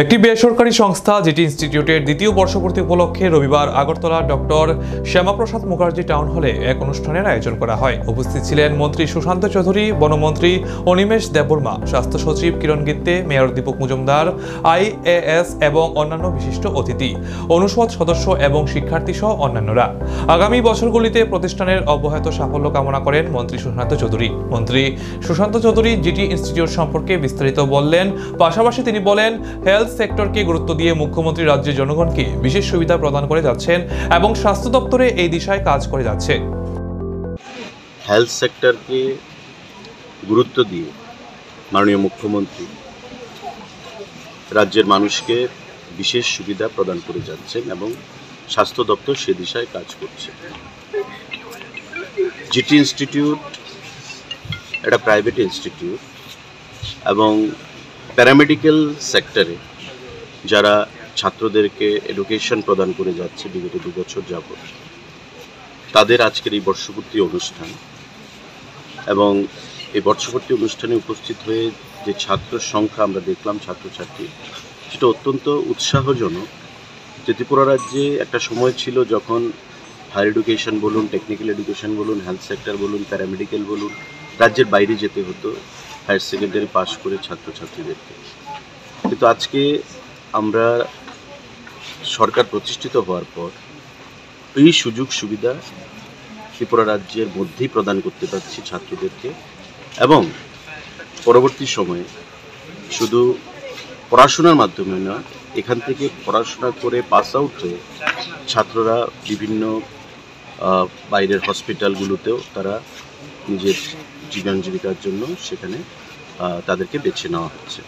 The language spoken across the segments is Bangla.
একটি বেসরকারি সংস্থা জিটি ইনস্টিটিউটের দ্বিতীয় বর্ষপূর্তি উপলক্ষে রবিবার আগরতলা ডক্টর শ্যামাপ্রসাদ মুখার্জি টাউন হলে এক অনুষ্ঠানের আয়োজন করা হয়। উপস্থিত ছিলেন মন্ত্রী সুশান্ত চৌধুরী, বনমন্ত্রী অনিমেষ দেববর্মা, স্বাস্থ্য সচিব কিরণ গিত্তে, মেয়র দীপক মজুমদার, আইএএস এবং অন্যান্য বিশিষ্ট অতিথি, অনুষদ সদস্য এবং শিক্ষার্থী সহ অন্যান্যরা। আগামী বছরগুলিতে প্রতিষ্ঠানের অব্যাহত সাফল্য কামনা করেন মন্ত্রী সুশান্ত চৌধুরী। মন্ত্রী সুশান্ত চৌধুরী জিটি ইনস্টিটিউট সম্পর্কে বিস্তারিত বললেন। পাশাপাশি তিনি বলেন, হেলথ সেক্টরকে গুরুত্ব দিয়ে মুখ্যমন্ত্রী রাজ্যের জনগণকে বিশেষ সুবিধা প্রদান করে যাচ্ছেন এবং স্বাস্থ্য দপ্তরে এই দিশায় কাজ করে যাচ্ছে। হেলথ সেক্টরকে গুরুত্ব দিয়ে মাননীয় মুখ্যমন্ত্রী রাজ্যের মানুষকে বিশেষ সুবিধা প্রদান করে যাচ্ছেন এবং স্বাস্থ্য দপ্তর সে দিশায় কাজ করছে। জিটি ইনস্টিটিউট একটা প্রাইভেট ইনস্টিটিউট এবং প্যারামেডিক্যাল সেক্টরে যারা ছাত্রদেরকে এডুকেশন প্রদান করে যাচ্ছে বিগত 2 বছর যাবত, তাদের আজকের এই বর্ষপূর্তি অনুষ্ঠান এবং এই বর্ষপূর্তি অনুষ্ঠানে উপস্থিত হয়ে যে ছাত্র সংখ্যা আমরা দেখলাম, ছাত্রছাত্রী, সেটা অত্যন্ত উৎসাহজনক। যে ত্রিপুরা রাজ্যে একটা সময় ছিল যখন হায়ার এডুকেশন বলুন, টেকনিক্যাল এডুকেশন বলুন, হেলথ সেক্টর বলুন, প্যারামেডিক্যাল বলুন, রাজ্যের বাইরে যেতে হতো হায়ার সেকেন্ডারি পাস করে ছাত্রছাত্রীদেরকে। কিন্তু আজকে আমরা সরকার প্রতিষ্ঠিত হওয়ার পর এই সুযোগ সুবিধা ত্রিপুরা রাজ্যের মধ্যেই প্রদান করতে পারছি ছাত্রদেরকে এবং পরবর্তী সময়ে শুধু পড়াশোনার মাধ্যমে নয়, এখান থেকে পড়াশোনা করে পাস আউট হয়ে ছাত্ররা বিভিন্ন বাইরের হসপিটালগুলোতেও তারা নিজের জীবন জীবিকার জন্য সেখানে তাদেরকে বেছে নেওয়া হচ্ছে।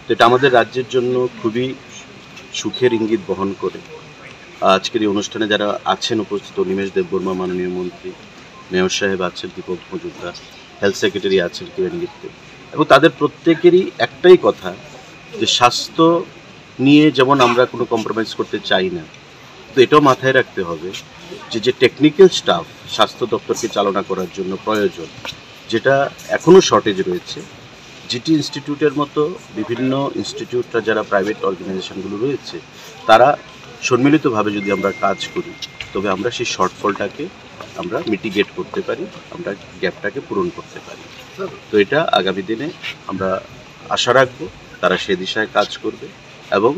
তো এটা আমাদের রাজ্যের জন্য খুবই সুখের ইঙ্গিত বহন করে। আজকের এই অনুষ্ঠানে যারা আছেন উপস্থিত, অনিমেষ দেববর্মা মাননীয় মন্ত্রী, মেয়র সাহেব আছেন দীপক মজুমদার, হেলথ সেক্রেটারি আছেন কিরণ গিত্তে, এবং তাদের প্রত্যেকেরই একটাই কথা যে স্বাস্থ্য নিয়ে যেমন আমরা কোনো কম্প্রোমাইজ করতে চাই না, তো এটাও মাথায় রাখতে হবে যে টেকনিক্যাল স্টাফ স্বাস্থ্য দপ্তরকে চালনা করার জন্য প্রয়োজন, যেটা এখনও শর্টেজ রয়েছে। জিটি ইনস্টিটিউটের মতো বিভিন্ন ইনস্টিটিউটরা যারা প্রাইভেট অর্গানাইজেশনগুলো রয়েছে, তারা সম্মিলিতভাবে যদি আমরা কাজ করি, তবে আমরা সেই শর্টফলটাকে আমরা মিটিগেট করতে পারি, আমরা গ্যাপটাকে পূরণ করতে পারি। তো এটা আগামী দিনে আমরা আশা রাখবো তারা সে দিশায় কাজ করবে এবং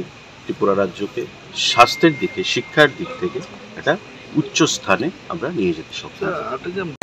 ত্রিপুরা রাজ্যকে স্বাস্থ্যের দিকে, শিক্ষার দিক থেকে একটা উচ্চ স্থানে আমরা নিয়ে যেতে সক্ষম।